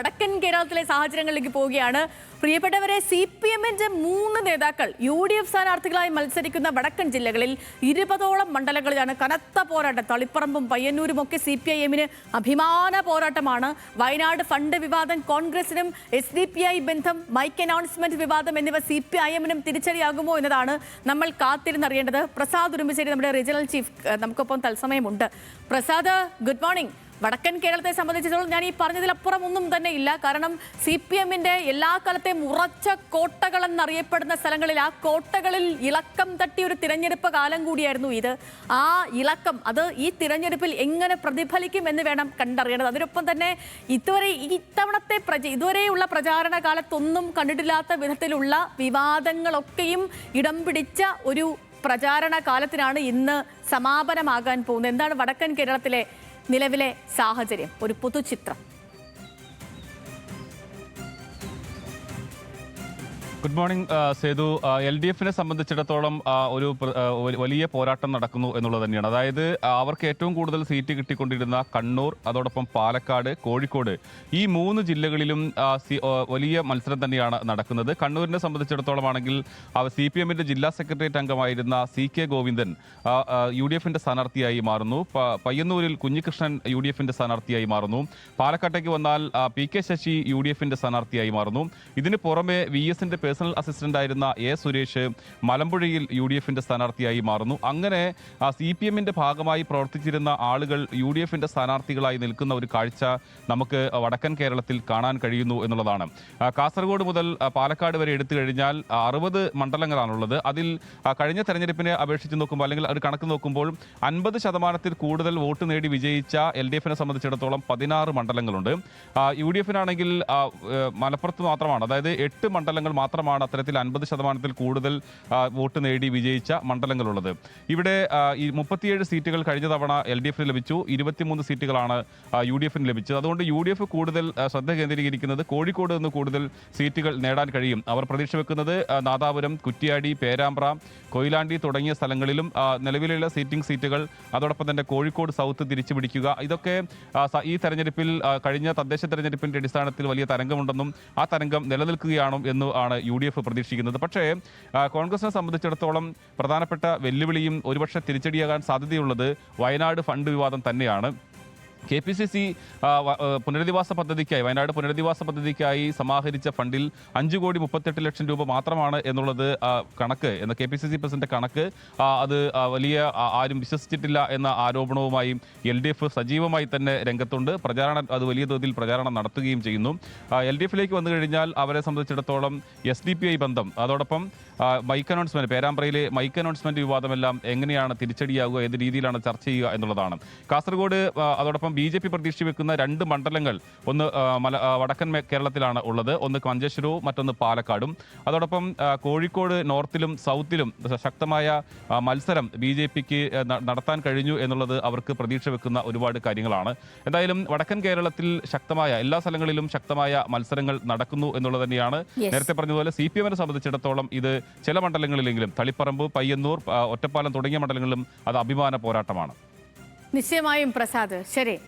വടക്കൻ കേരളത്തിലെ സാഹചര്യങ്ങളിലേക്ക് പോവുകയാണ്. പ്രിയപ്പെട്ടവരെ, CPM-ന്റെ 3 നേതാക്കൾ UDF സ്ഥാനാർത്ഥികളായി മത്സരിക്കുന്ന വടക്കൻ ജില്ലകളിൽ 20ഓളം മണ്ഡലങ്ങളിലാണ് കനത്ത പോരാട്ടം. തളിപ്പറമ്പും പയ്യന്നൂരും ഒക്കെ CPIM-ന് അഭിമാന പോരാട്ടമാണ്. വയനാട് ഫണ്ട് വിവാദം കോൺഗ്രസിനും SDPI ബന്ധം, മൈക്ക് അനൗൺസ്മെന്റ് വിവാദം എന്നിവ CPIM-നും തിരിച്ചടിയാകുമോ എന്നതാണ് നമ്മൾ കാത്തിരുന്നറിയേണ്ടത്. പ്രസാദ് ഉടുമ്പശ്ശേരി, നമ്മുടെ റീജിയണൽ ചീഫ്, നമുക്കൊപ്പം തത്സമയമുണ്ട്. Prasad, good morning. വടക്കൻ കേരളത്തെ സംബന്ധിച്ചിടത്തോളം ഞാൻ ഈ പറഞ്ഞതിലപ്പുറം ഒന്നും തന്നെ ഇല്ല. കാരണം CPM-ന്റെ എല്ലാ കാലത്തെയും ഉറച്ച കോട്ടകൾ എന്നറിയപ്പെടുന്ന സ്ഥലങ്ങളിൽ, ആ കോട്ടകളിൽ ഇളക്കം തട്ടിയ ഒരു തിരഞ്ഞെടുപ്പ് കാലം കൂടിയായിരുന്നു ഇത്. ആ ഇളക്കം അത് ഈ തിരഞ്ഞെടുപ്പിൽ എങ്ങനെ പ്രതിഫലിക്കും എന്ന് വേണം കണ്ടറിയേണ്ടത്. അതിനൊപ്പം തന്നെ ഇതുവരെയുള്ള പ്രചാരണ കാലത്തൊന്നും കണ്ടിട്ടില്ലാത്ത വിധത്തിലുള്ള വിവാദങ്ങളൊക്കെയും ഇടം പിടിച്ച ഒരു പ്രചാരണ കാലത്തിനാണ് ഇന്ന് സമാപനമാകാൻ പോകുന്നത്. എന്താണ് വടക്കൻ കേരളത്തിലെ നിലവിലെ സാഹചര്യം, ഒരു പൊതുചിത്രം? Good morning Sethu. LDF-നെ സംബന്ധിച്ചിടത്തോളം ഒരു വലിയ പോരാട്ടം നടക്കുന്നു എന്നുള്ളത് തന്നെയാണ്. അതായത് അവർക്ക് ഏറ്റവും കൂടുതൽ സീറ്റ് കിട്ടിക്കൊണ്ടിരുന്ന കണ്ണൂർ, അതോടൊപ്പം പാലക്കാട്, കോഴിക്കോട്, ഈ 3 ജില്ലകളിലും വലിയ മത്സരം തന്നെയാണ് നടക്കുന്നത്. കണ്ണൂരിനെ സംബന്ധിച്ചിടത്തോളം ആണെങ്കിൽ CPM-ന്റെ ജില്ലാ സെക്രട്ടേറിയറ്റ് അംഗമായിരുന്ന CK ഗോവിന്ദൻ UDF-ന്റെ സ്ഥാനാർത്ഥിയായി മാറുന്നു. പയ്യന്നൂരിൽ കുഞ്ഞികൃഷ്ണൻ UDF-ന്റെ സ്ഥാനാർത്ഥിയായി മാറുന്നു. പാലക്കാട്ടേക്ക് വന്നാൽ PK ശശി UDF-ന്റെ സ്ഥാനാർത്ഥിയായി മാറുന്നു. ഇതിന് പുറമെ VS-ന്റെ പേഴ്സണൽ അസിസ്റ്റന്റ് ആയിരുന്ന A സുരേഷ് മലമ്പുഴയിൽ UDF-ന്റെ സ്ഥാനാർത്ഥിയായി മാറുന്നു. അങ്ങനെ CPM-ന്റെ ഭാഗമായി പ്രവർത്തിച്ചിരുന്ന ആളുകൾ UDF-ന്റെ സ്ഥാനാർത്ഥികളായി നിൽക്കുന്ന ഒരു കാഴ്ച നമുക്ക് വടക്കൻ കേരളത്തിൽ കാണാൻ കഴിയുന്നു എന്നുള്ളതാണ്. കാസർഗോഡ് മുതൽ പാലക്കാട് വരെ എടുത്തു കഴിഞ്ഞാൽ 60 മണ്ഡലങ്ങളാണുള്ളത്. അതിൽ കഴിഞ്ഞ തെരഞ്ഞെടുപ്പിനെ അപേക്ഷിച്ച് നോക്കുമ്പോൾ, അല്ലെങ്കിൽ ഒരു കണക്ക് നോക്കുമ്പോൾ 50% കൂടുതൽ വോട്ട് നേടി വിജയിച്ച LDF-നെ സംബന്ധിച്ചിടത്തോളം 16 മണ്ഡലങ്ങളുണ്ട്. UDF-നാണെങ്കിൽ മലപ്പുറത്ത് മാത്രമാണ്, അതായത് 8 മണ്ഡലങ്ങൾ മാത്രമാണ് അത്തരത്തിൽ 50% കൂടുതൽ വോട്ട് നേടി വിജയിച്ച മണ്ഡലങ്ങളുള്ളത്. ഇവിടെ ഈ 37 സീറ്റുകൾ കഴിഞ്ഞ തവണ LDF-ന് ലഭിച്ചു, 23 സീറ്റുകളാണ് UDF-ന് ലഭിച്ചത്. അതുകൊണ്ട് UDF കൂടുതൽ ശ്രദ്ധ കേന്ദ്രീകരിക്കുന്നത് കോഴിക്കോട് നിന്ന് കൂടുതൽ സീറ്റുകൾ നേടാൻ കഴിയും. അവർ പ്രതീക്ഷ വെക്കുന്നത് നാദാപുരം, കുറ്റ്യാടി, പേരാമ്പ്ര, കൊയിലാണ്ടി തുടങ്ങിയ സ്ഥലങ്ങളിലും നിലവിലുള്ള സീറ്റുകൾ, അതോടൊപ്പം തന്നെ കോഴിക്കോട് സൗത്ത് തിരിച്ചു പിടിക്കുക, ഇതൊക്കെ ഈ തെരഞ്ഞെടുപ്പിൽ കഴിഞ്ഞ തദ്ദേശ തെരഞ്ഞെടുപ്പിന്റെ അടിസ്ഥാനത്തിൽ വലിയ തരംഗമുണ്ടെന്നും ആ തരംഗം നിലനിൽക്കുകയാണോ എന്ന് ആണ് UDF പ്രതീക്ഷിക്കുന്നത്. പക്ഷേ കോൺഗ്രസിനെ സംബന്ധിച്ചിടത്തോളം പ്രധാനപ്പെട്ട വെല്ലുവിളിയും ഒരുപക്ഷെ തിരിച്ചടിയാകാൻ സാധ്യതയുള്ളത് വയനാട് ഫണ്ട് വിവാദം തന്നെയാണ്. KPCC പുനരധിവാസ പദ്ധതിക്കായി, വയനാട് പുനരധിവാസ പദ്ധതിക്കായി സമാഹരിച്ച ഫണ്ടിൽ 5,38,00,000 രൂപ മാത്രമാണ് എന്നുള്ളത് കണക്ക്, എന്ന KPCC പ്രസിഡന്റ് കണക്ക്. അത് വലിയ ആരും വിശ്വസിച്ചിട്ടില്ല എന്ന ആരോപണവുമായി LDF സജീവമായി തന്നെ രംഗത്തുണ്ട്. അത് വലിയ തോതിൽ പ്രചാരണം നടത്തുകയും ചെയ്യുന്നു. LDF-ലേക്ക് വന്നു കഴിഞ്ഞാൽ അവരെ സംബന്ധിച്ചിടത്തോളം SDPI ബന്ധം, അതോടൊപ്പം മൈക്ക് അനൗൺസ്മെന്റ്, പേരാമ്പ്രയിലെ മൈക്ക് അനൗൺസ്മെന്റ് വിവാദമെല്ലാം എങ്ങനെയാണ് തിരിച്ചടിയാകുക, ഏത് രീതിയിലാണ് ചർച്ച ചെയ്യുക എന്നുള്ളതാണ്. കാസർഗോഡ്, അതോടൊപ്പം BJP പ്രതീക്ഷ വെക്കുന്ന 2 മണ്ഡലങ്ങൾ, ഒന്ന് വടക്കൻ കേരളത്തിലാണ് ഉള്ളത്, ഒന്ന് മഞ്ചേശ്വരവും മറ്റൊന്ന് പാലക്കാടും. അതോടൊപ്പം കോഴിക്കോട് നോർത്തിലും സൗത്തിലും ശക്തമായ മത്സരം BJPക്ക് നടത്താൻ കഴിഞ്ഞു എന്നുള്ളത് അവർക്ക് പ്രതീക്ഷ വെക്കുന്ന ഒരുപാട് കാര്യങ്ങളാണ്. എന്തായാലും വടക്കൻ കേരളത്തിൽ എല്ലാ സ്ഥലങ്ങളിലും ശക്തമായ മത്സരങ്ങൾ നടക്കുന്നു എന്നുള്ളത് തന്നെയാണ്. നേരത്തെ പറഞ്ഞതുപോലെ CPM-നെ സംബന്ധിച്ചിടത്തോളം ഇത് ചില മണ്ഡലങ്ങളിലെങ്കിലും, തളിപ്പറമ്പ്, പയ്യന്നൂർ, ഒറ്റപ്പാലം തുടങ്ങിയ മണ്ഡലങ്ങളിലും അത് അഭിമാന പോരാട്ടമാണ്. നിശ്ചയമായും പ്രസാദ്, ശരി.